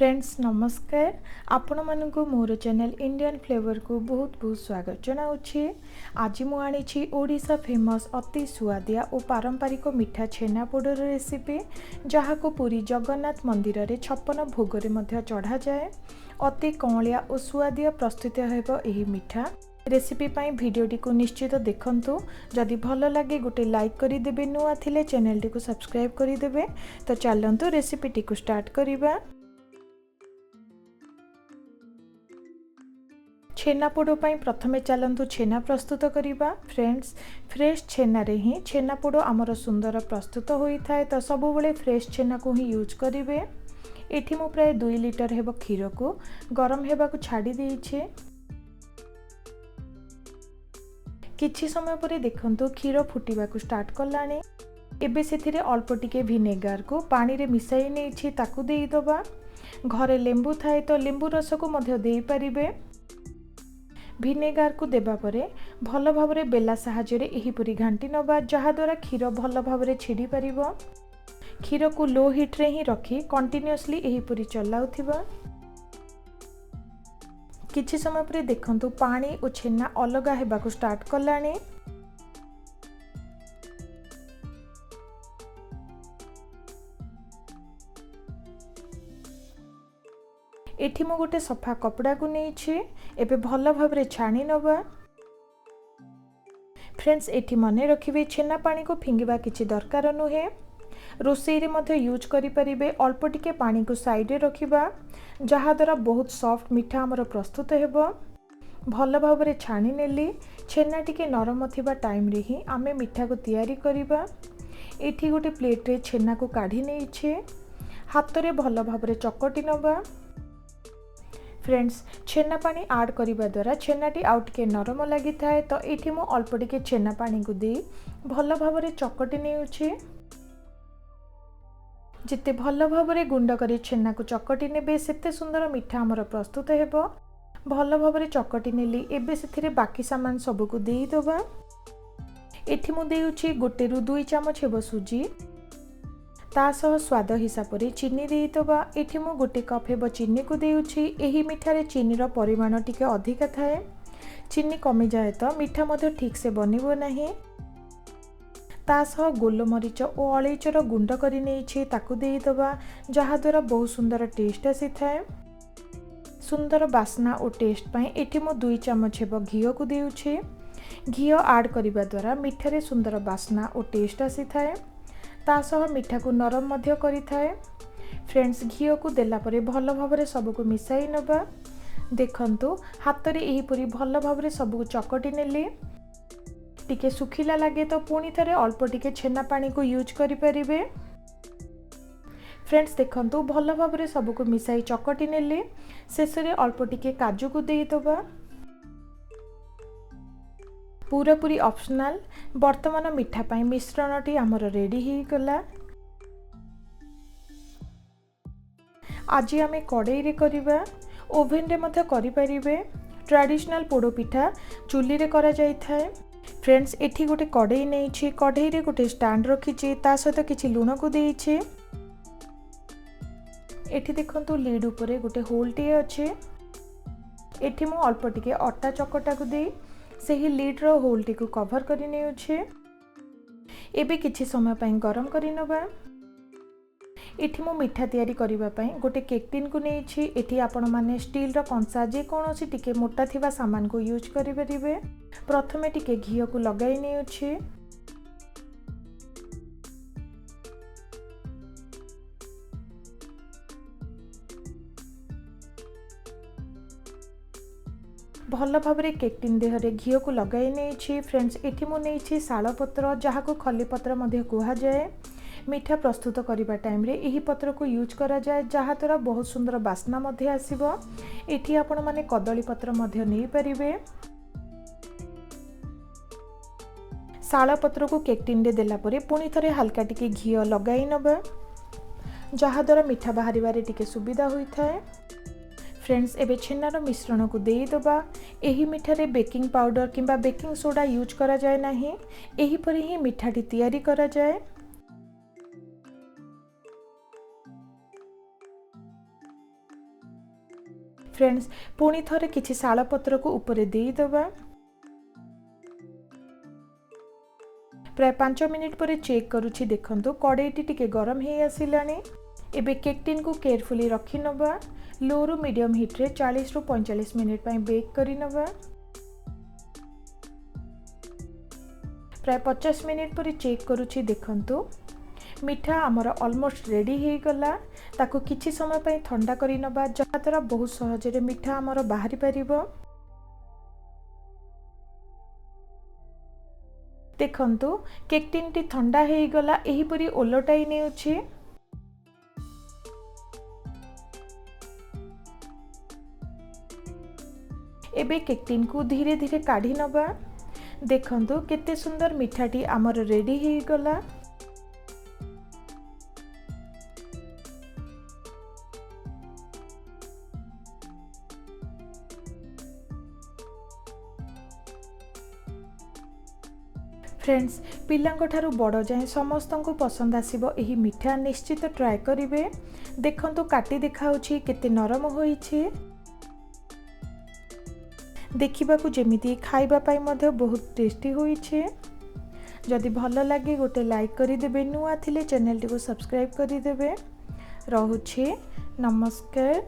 Friends नमस्कार आपण मानक मोर चैनल इंडियन फ्लेवर को बहुत बहुत स्वागत जनाऊँगी। आज मुझे ओडिशा फेमस अति सुआदिया और पारंपरिक मिठा छेनापोडर रेसिपी जहाँ को पुरी जगन्नाथ मंदिर रे 56 भोगरे मध्य चढ़ा जाए। अति कौलिया और सुआदिया प्रस्तुत हेबो एही मिठा रेसिपी पाई भिडियोटी को निश्चित देखंतु। जदि भल लगे गोटे लाइक करिदेबे, नुआ थिले चैनल टी को सब्सक्राइब करिदेबे। तो चलंतु रेसिपी टी को स्टार्ट करिबा। छेनापोड़ पाई प्रथमे चलंतु छेना प्रस्तुत करिबा। फ्रेंड्स फ्रेश छेना रे ही छेनापोड़ आमर सुंदर प्रस्तुत होता है, तो सब बेले फ्रेश छेना को ही यूज करिवे। एठी मु प्राय 2 लिटर हेबो क्षीर को गरम हेबा को छाड़ी देइछे। किछि समय परे देखंतु क्षीर फुटिबा को स्टार्ट कलानी। एबे सेथिरे अल्प टिके विनेगार को पानी रे मिसाई नेछि, ताकू देई दबा। घरे लेंबू थाए तो लेंबू रस को मध्य देई परिबे। विनेगार को देबा परे भल भावरे बेला साहाଯ୍य रे एही पुरी घांटी नबा, जहा द्वारा क्षीर भल भावरे छिड़ी परिबो। क्षीर को लो हीट रे ही रखी कंटिन्यूअसली एही पुरी चलाउथिबा। किछि समय परे देखंतु पानी और छेना अलगा हेबा को स्टार्ट कलानी। एठी मु गोटे सफा कपड़ा को नेछि, एबे भल भावरे छाणी नबा। फ्रेंड्स एठी मने रखिबे छेना पानी को फिंगिबा किछि दरकार नुहे। रोसई रे मध्य यूज करि परिबे। अल्प टिके पानी को साइड रे रखिबा, जहा द्वारा बहुत सॉफ्ट मिठा हमर प्रस्तुत हेबो। भल भावरे छाणी नेली। छेना टिके नरम थिबा टाइम रे ही आमे मिठा को तैयारी करिबा। एठी गोटे प्लेट रे छेना को काढी नेइछे, हाथ रे भल भावरे चकटी नबा। फ्रेंड्स छेना पानी ऐड करिबा द्वारा छेनाटी आउ टिके नरम लागि थाए, तो एठी मु अल्प टिके छेना पानी को दे भल भावरे चकटी नेउछे। जिते भल भावरे गुंड करी छेना को चकटी नेबे सेते सुंदर मिठा हमर प्रस्तुत हेबो। भल भावरे चकटी नेली। एबे सेथिरे बाकी सामान सब को देई दबा। एठी मु देउछि 1 रु 2 चमच हेबो सुजी, ता सह स्वाद हिसाब रे चीनी देई दबा। एठी मु 1 कप हेबो चीनी को देउछि। एही मिठा रे चीनी रो परिमाण टिके अधिक थाए। चीनी कमी जाए तो मिठा मध्य ठीक से बनिबो नाही। ता सह गोलमरीच और अलैचर गुंड करी नेइछि, ताकू देई दबा, जहा द्वारा बहुत सुंदर टेस्ट आसी थाए। सुंदर बास्ना और टेस्ट पाई एठी मु 2 चमच हेबो घियो को देउछि। घियो ऐड करिबा द्वारा मिठा रे सुंदर बास्ना और टेस्ट आसी थाए। ता सह मिठा को नरम मध्य करि थाए। फ्रेंड्स घियो को देला परे भल भावरे सब को मिसाई नबा। देखंतु हाथ रे एही पुरी भल भावरे सब को चकटी नेली। टिके सुखिला लागे तो पुणी थरे अल्प टिके छेना पानी को यूज करि परिबे। फ्रेंड्स देखंतु भल भावरे सब को मिसाई चकटी नेली। शेष रे अल्प टिके काजू को देई दबा। पूरा पूरी ऑप्शनल। वर्तमान मिठा पाई मिश्रणटी हमर रेडी ही गला। आज आमे कड़ाई रे करिबा, ओवन रे मध्य करि परिबे। ट्रेडिशनल पोड़ो पिठा चुली रे करा जाई थाए। फ्रेंड्स एठी गोटे कड़ाई नेछि, कड़ाई रे गोटे स्टैंड रखिछि, ता सहित किछि लूण को देइछि। एठी देखंतु लीड ऊपर गोटे होल टी अछि। एठी मु अल्प टिके अटा चकटा को दे सेही लीड रो होल टी को कवर करि नेउछि। एबे किछि समय पई गरम करि नबा। एठी मु मिठा तैयारी करिबा पई गोटे केक टिन को नेछि। एठी आपण माने स्टील रो कंसा जे कोनोसी टिके मोटा थिबा सामान को यूज करि परिबे। प्रथमे टिके घियो को लगाई नेउछि। भल भावरे केक टिन देहरे घियो को लगाई नेछि। फ्रेंड्स एठी मु नेछि शाल पत्र, जहा को खली पत्र मध्य कुहा जाए। मिठा प्रस्तुत करिबा टाइम रे एही पत्र को यूज करा जाए, जहा द्वारा बहुत सुंदर बास्ना मध्य आसीबो। एठी आपण माने कदली पत्र मध्य नै परिबे। शाल पत्र को केक टिन दे देला परे पुणी थरे हल्का टिके घियो लगाई नबा, जहा द्वारा मिठा बाहरिबारे टिके सुविधा होई थाए। फ्रेंड्स एबे छेनार मिश्रण को देई दबा। एही मिठा रे बेकिंग पाउडर किंबा बेकिंग सोडा यूज करा जाए नाही। एही परि ही मिठाटी तैयारी करा जाए। फ्रेंड्स पुणी थरे किछि शाल पत्र को ऊपर देई दबा। प्राय 5 मिनिट पर चेक करूछि देखंतु कड़ाईटी टिके गरम हे आसिलानी। एबे केक टिन को केयरफुली रखी नबा। लो रु मीडियम हीट रे 40 रु 45 मिनिट पई बेक करी नबा। प्राय 50 मिनिट पर चेक करूछि देखंतु मिठा आमर ऑलमोस्ट रेडी हे गला। ताको किछि समय पई ठंडा करी नबा जहा द्वारा बहुत सहज रे मिठा आमर बाहरी परिबो। देखंतु केक टिन टी ठंडा हे गला एही परी ओलटाई नेउछि। एबे केक टिन को धीरे धीरे काढ़ी नबा। देखंतु केते सुंदर मिठाटी आमर रेडी हे गला। फ्रेंड्स पिलांको ठारू बड़ जाए समस्त को पसंद आसीबो एही मिठा निश्चित ट्राए करिवे। देखंतु काटी देखाउछि केते नरम होईछि। देखिबाकू जेमिति खाइबा पाई मध्य बहुत टेस्टी होईछि। जदि भल लागे गोटे लाइक करि देबे। नुआ थिले चैनल टी को सब्सक्राइब करि देबे। रहुछि नमस्कार।